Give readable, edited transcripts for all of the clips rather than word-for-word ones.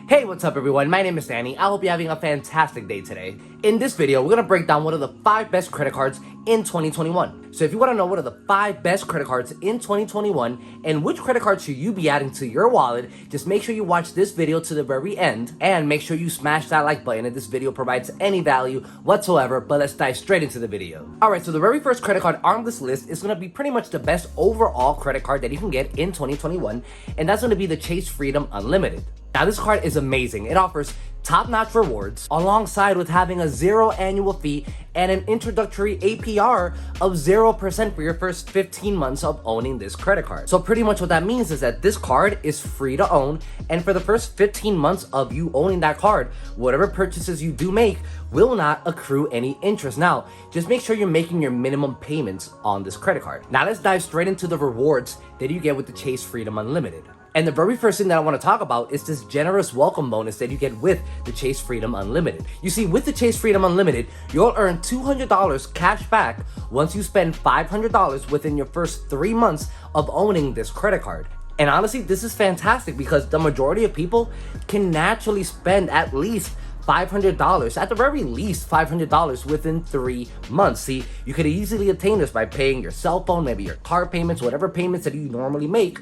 Hey, what's up everyone? My name is Danny. I hope you're having a fantastic day today. In this video, we're gonna break down what are the 5 best credit cards in 2021. So if you wanna know what are the 5 best credit cards in 2021 and which credit card should you be adding to your wallet, just make sure you watch this video to the very end and make sure you smash that like button if this video provides any value whatsoever, but let's dive straight into the video. Alright, so the very first credit card on this list is gonna be pretty much the best overall credit card that you can get in 2021, and that's gonna be the Chase Freedom Unlimited. Now this card is amazing. It offers top-notch rewards alongside with having a 0 annual fee and an introductory APR of 0% for your first 15 months of owning this credit card. So pretty much what that means is that this card is free to own, and for the first 15 months of you owning that card, whatever purchases you do make will not accrue any interest. Now, just make sure you're making your minimum payments on this credit card. Now let's dive straight into the rewards that you get with the Chase Freedom Unlimited. And the very first thing that I want to talk about is this generous welcome bonus that you get with the Chase Freedom Unlimited. You see, with the Chase Freedom Unlimited, you'll earn $200 cash back once you spend $500 within your first 3 months of owning this credit card. And honestly, this is fantastic because the majority of people can naturally spend at least $500, at the very least $500 within 3 months. See, you could easily attain this by paying your cell phone, maybe your car payments, whatever payments that you normally make.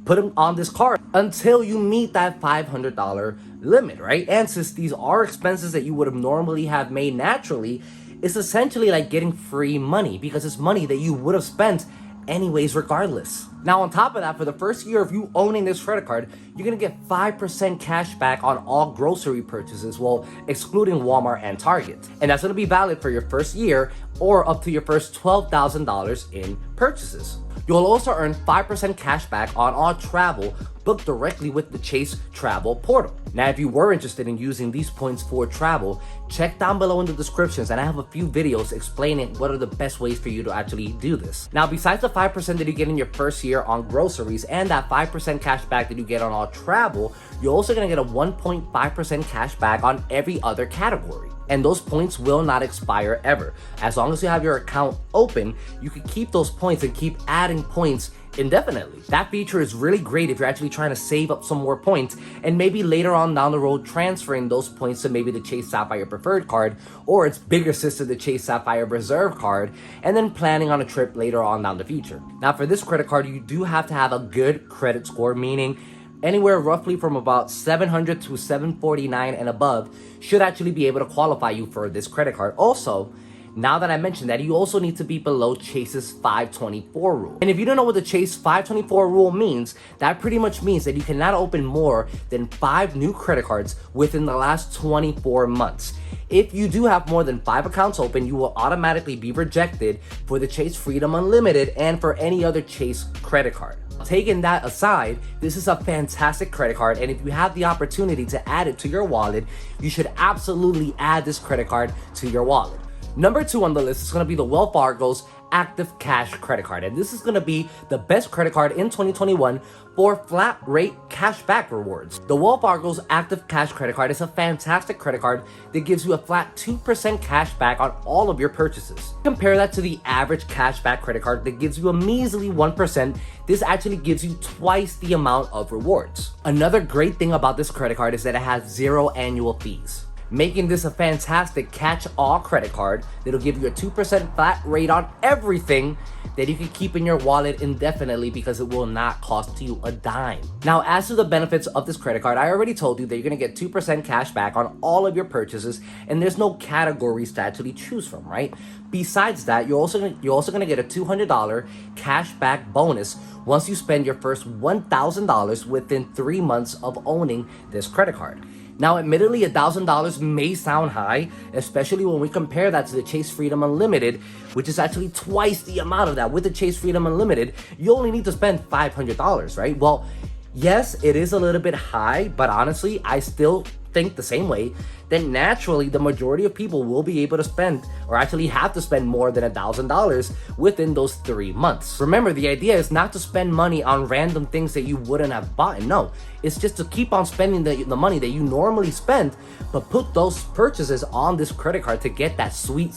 Put them on this card until you meet that $500 limit, right? And since these are expenses that you would have normally have made naturally, it's essentially like getting free money because it's money that you would have spent anyways regardless. Now on top of that, for the first year of you owning this credit card, you're gonna get 5% cash back on all grocery purchases, well, excluding Walmart and Target. And that's gonna be valid for your first year or up to your first $12,000 in purchases. You'll also earn 5% cash back on all travel booked directly with the Chase Travel portal. Now, if you were interested in using these points for travel, check down below in the descriptions and I have a few videos explaining what are the best ways for you to actually do this. Now, besides the 5% that you get in your first year on groceries and that 5% cash back that you get on all travel, you're also gonna get a 1.5% cash back on every other category. And those points will not expire ever. As long as you have your account open, you can keep those points and keep adding points indefinitely. That feature is really great if you're actually trying to save up some more points and maybe later on down the road transferring those points to maybe the Chase Sapphire Preferred card or its bigger sister, the Chase Sapphire Reserve card, and then planning on a trip later on down the future. Now for this credit card, you do have to have a good credit score, meaning anywhere roughly from about 700 to 749 and above should actually be able to qualify you for this credit card. Also, now that I mentioned that, you also need to be below Chase's 524 rule. And if you don't know what the Chase 524 rule means, that pretty much means that you cannot open more than 5 new credit cards within the last 24 months. If you do have more than 5 accounts open, you will automatically be rejected for the Chase Freedom Unlimited and for any other Chase credit card. Taking that aside, this is a fantastic credit card, and if you have the opportunity to add it to your wallet, you should absolutely add this credit card to your wallet. Number 2 on the list is going to be the Wells Fargo's Active Cash credit card, and this is going to be the best credit card in 2021 for flat rate cashback rewards. The Wells Fargo's Active Cash credit card is a fantastic credit card that gives you a flat 2% cash back on all of your purchases. Compare that to the average cashback credit card that gives you a measly 1%. This actually gives you twice the amount of rewards. Another great thing about this credit card is that it has 0 annual fees, making this a fantastic catch-all credit card that'll give you a 2% flat rate on everything that you can keep in your wallet indefinitely because it will not cost you a dime. Now, as to the benefits of this credit card, I already told you that you're gonna get 2% cash back on all of your purchases, and there's no categories to actually choose from, right? Besides that, you're also gonna get a $200 cash back bonus once you spend your first $1,000 within 3 months of owning this credit card. Now, admittedly, $1,000 may sound high, especially when we compare that to the Chase Freedom Unlimited, which is actually twice the amount of that. With the Chase Freedom Unlimited, you only need to spend $500, right? Well, yes, it is a little bit high, but honestly, I still think the same way, then naturally the majority of people will be able to spend, or actually have to spend, more than $1,000 within those 3 months. Remember, the idea is not to spend money on random things that you wouldn't have bought. No, it's just to keep on spending the money that you normally spend, but put those purchases on this credit card to get that sweet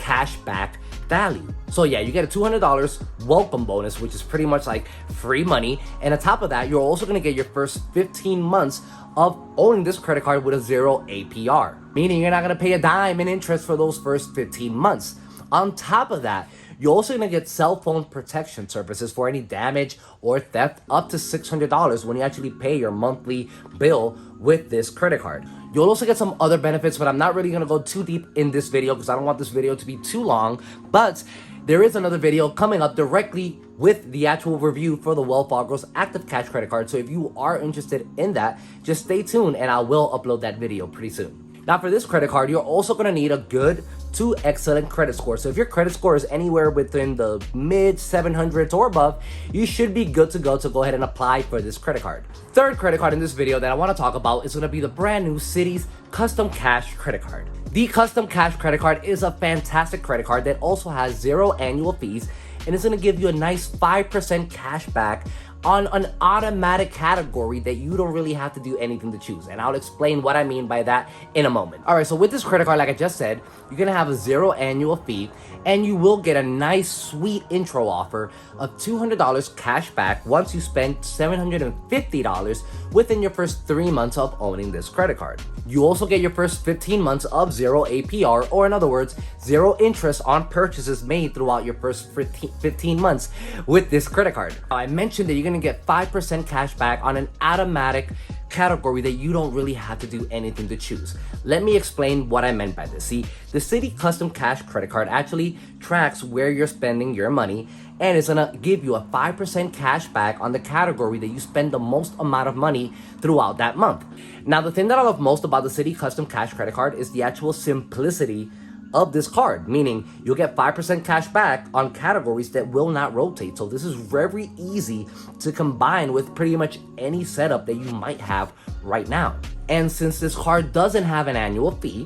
cash back value. So yeah, you get a $200 welcome bonus, which is pretty much like free money. And on top of that, you're also gonna get your first 15 months of owning this credit card with a 0 APR, meaning you're not gonna pay a dime in interest for those first 15 months. On top of that, you're also gonna get cell phone protection services for any damage or theft up to $600 when you actually pay your monthly bill with this credit card. You'll also get some other benefits, but I'm not really gonna go too deep in this video because I don't want this video to be too long. But there is another video coming up directly with the actual review for the Wells Fargo's Active Cash credit card. So if you are interested in that, just stay tuned and I will upload that video pretty soon. Now for this credit card, you're also gonna need a good to excellent credit score. So if your credit score is anywhere within the mid 700s or above, you should be good to go ahead and apply for this credit card. Third credit card in this video that I want to talk about is going to be the brand new Citi's Custom Cash credit card. The Custom Cash credit card is a fantastic credit card that also has 0 annual fees and it's going to give you a nice 5% cash back on an automatic category that you don't really have to do anything to choose. And I'll explain what I mean by that in a moment. All right, so with this credit card, like I just said, you're gonna have a 0 annual fee and you will get a nice sweet intro offer of $200 cash back once you spend $750 within your first 3 months of owning this credit card. You also get your first 15 months of 0 APR, or in other words, 0 interest on purchases made throughout your first 15 months with this credit card. Now, I mentioned that you're gonna get 5% cash back on an automatic category that you don't really have to do anything to choose. Let me explain what I meant by this. See, the Citi Custom Cash credit card actually tracks where you're spending your money and it's gonna give you a 5% cash back on the category that you spend the most amount of money throughout that month. Now, the thing that I love most about the Citi Custom Cash credit card is the actual simplicity of this card, meaning you'll get 5% cash back on categories that will not rotate. So this is very easy to combine with pretty much any setup that you might have right now. And since this card doesn't have an annual fee,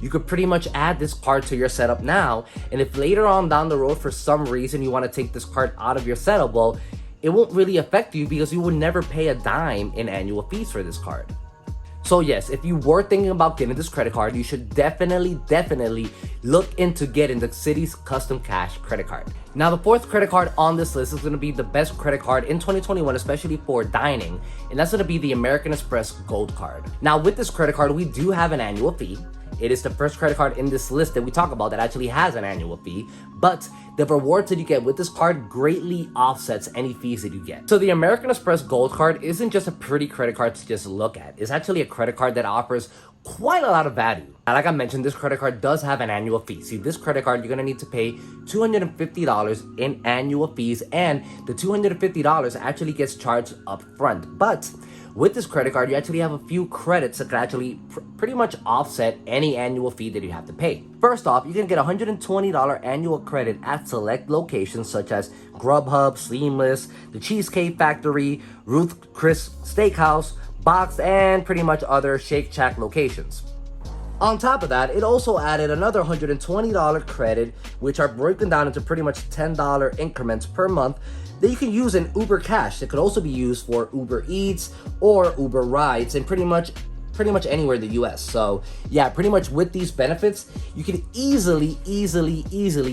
you could pretty much add this card to your setup now. And if later on down the road, for some reason, you want to take this card out of your setup, well, it won't really affect you because you would never pay a dime in annual fees for this card. So yes, if you were thinking about getting this credit card, you should definitely look into getting the Citi's Custom Cash credit card. Now, the fourth credit card on this list is going to be the best credit card in 2021, especially for dining, and that's going to be the American Express Gold Card. Now, with this credit card, we do have an annual fee. It is the first credit card in this list that we talk about that actually has an annual fee, but the rewards that you get with this card greatly offsets any fees that you get. So the American Express Gold Card isn't just a pretty credit card to just look at. It's actually a credit card that offers quite a lot of value. Now, like I mentioned, this credit card does have an annual fee. See, this credit card, you're gonna need to pay $250 in annual fees, and the $250 actually gets charged up front. But with this credit card, you actually have a few credits that can actually pretty much offset any annual fee that you have to pay. First off, you can get $120 annual credit at select locations such as Grubhub, Seamless, the Cheesecake Factory, Ruth Chris Steakhouse, Box, and pretty much other Shake Shack locations. On top of that, it also added another $120 credit, which are broken down into pretty much $10 increments per month that you can use in Uber Cash. It could also be used for Uber Eats or Uber Rides and pretty much anywhere in the US. So yeah, pretty much with these benefits, you can easily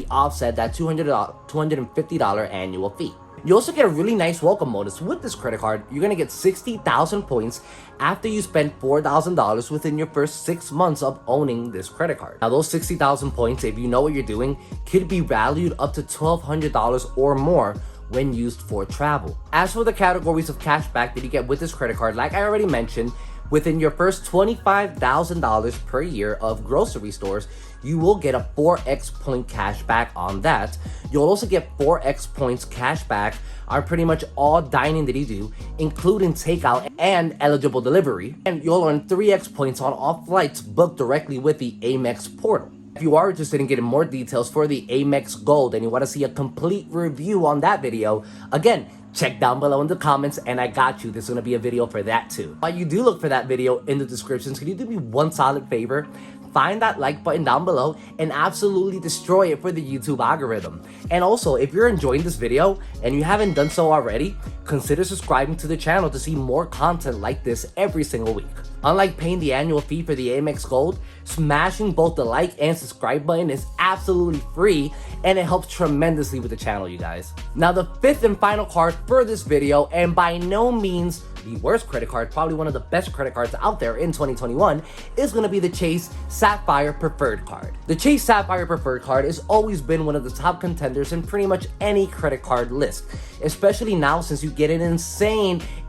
offset that $250 annual fee. You also get a really nice welcome bonus with this credit card. You're gonna get 60,000 points after you spend $4,000 within your first 6 months of owning this credit card. Now, those 60,000 points, if you know what you're doing, could be valued up to $1,200 or more when used for travel. As for the categories of cash back that you get with this credit card, like I already mentioned, within your first $25,000 per year of grocery stores, you will get a 4x point cash back on that. You'll also get 4x points cash back on pretty much all dining that you do, including takeout and eligible delivery. And you'll earn 3x points on all flights booked directly with the Amex portal. If you are interested in getting more details for the Amex Gold and you want to see a complete review on that video, again, check down below in the comments and I got you. There's going to be a video for that too. While you do look for that video in the descriptions, can you do me one solid favor? Find that like button down below and absolutely destroy it for the YouTube algorithm. And also, if you're enjoying this video and you haven't done so already, consider subscribing to the channel to see more content like this every single week. Unlike paying the annual fee for the Amex Gold, smashing both the like and subscribe button is absolutely free, and it helps tremendously with the channel, you guys. Now, the fifth and final card for this video, and by no means the worst credit card, probably one of the best credit cards out there in 2021, is going to be the Chase Sapphire Preferred card. The Chase Sapphire Preferred card has always been one of the top contenders in pretty much any credit card list, especially now since you get an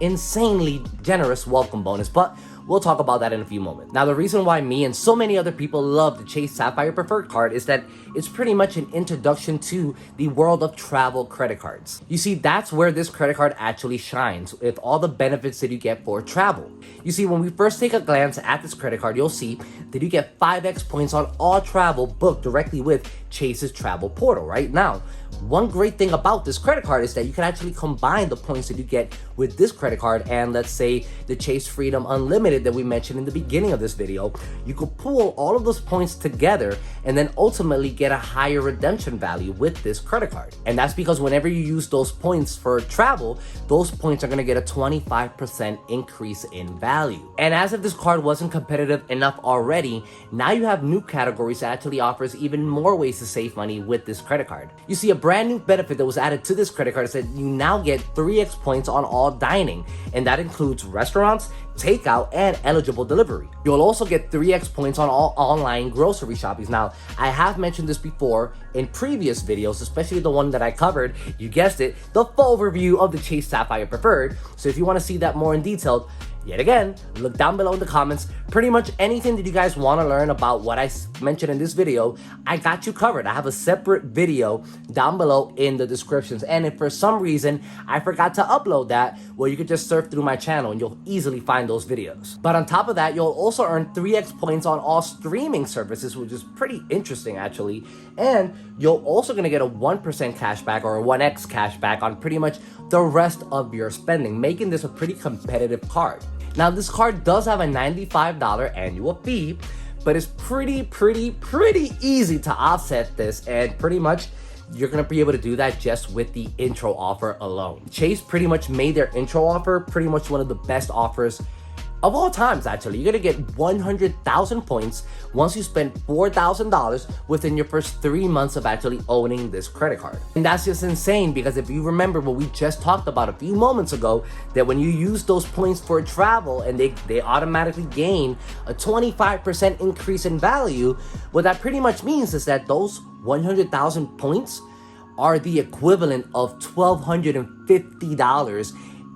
insanely generous welcome bonus, but we'll talk about that in a few moments. Now, the reason why me and so many other people love the Chase Sapphire Preferred card is that it's pretty much an introduction to the world of travel credit cards. You see, that's where this credit card actually shines, with all the benefits that you get for travel. You see, when we first take a glance at this credit card, you'll see that you get 5x points on all travel booked directly with Chase's travel portal. Right now, one great thing about this credit card is that you can actually combine the points that you get with this credit card and, let's say, the Chase Freedom Unlimited that we mentioned in the beginning of this video. You could pool all of those points together and then ultimately get a higher redemption value with this credit card. And that's because whenever you use those points for travel, those points are going to get a 25% increase in value. And as if this card wasn't competitive enough already, now you have new categories that actually offers even more ways to save money with this credit card. You see, a brand new benefit that was added to this credit card is that you now get 3x points on all dining, and that includes restaurants, takeout, and eligible delivery. You'll also get 3x points on all online grocery shopping. Now, I have mentioned this before in previous videos, especially the one that I covered, you guessed it, the full review of the Chase Sapphire Preferred. So if you want to see that more in detail, yet again, look down below in the comments. Pretty much anything that you guys want to learn about what I mentioned in this video, I got you covered. I have a separate video down below in the descriptions. And if for some reason I forgot to upload that, well, you could just surf through my channel and you'll easily find those videos. But on top of that, you'll also earn 3x points on all streaming services, which is pretty interesting actually. And you're also going to get a 1% cashback or a 1x cashback on pretty much the rest of your spending, making this a pretty competitive card. Now, this card does have a $95 annual fee, but it's pretty easy to offset this, and pretty much you're gonna be able to do that just with the intro offer alone. Chase pretty much made their intro offer pretty much one of the best offers of all times, actually. You're gonna get 100,000 points once you spend $4,000 within your first 3 months of actually owning this credit card. And that's just insane, because if you remember what we just talked about a few moments ago, that when you use those points for travel and they automatically gain a 25% increase in value, what that pretty much means is that those 100,000 points are the equivalent of $1,250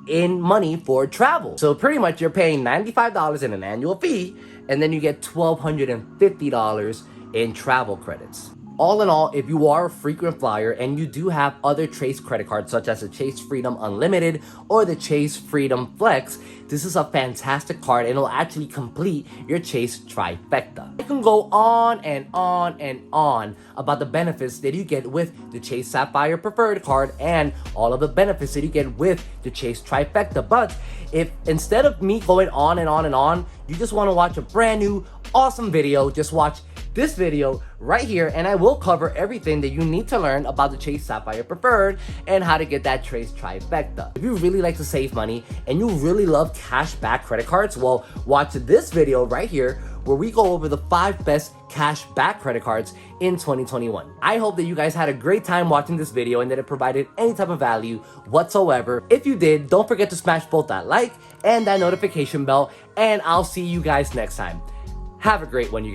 in money for travel. So pretty much you're paying $95 in an annual fee, and then you get $1,250 in travel credits. All in all, if you are a frequent flyer and you do have other Chase credit cards such as the Chase Freedom Unlimited or the Chase Freedom Flex, this is a fantastic card and it'll actually complete your Chase trifecta. I can go on and on and on about the benefits that you get with the Chase Sapphire Preferred card and all of the benefits that you get with the Chase trifecta. But if instead of me going on and on and on, you just want to watch a brand new awesome video, just watch this video right here, and I will cover everything that you need to learn about the Chase Sapphire Preferred and how to get that Chase trifecta. If you really like to save money and you really love cash back credit cards, well, watch this video right here where we go over the 5 best cash back credit cards in 2021. I hope that you guys had a great time watching this video and that it provided any type of value whatsoever. If you did, don't forget to smash both that like and that notification bell, and I'll see you guys next time. Have a great one, you guys.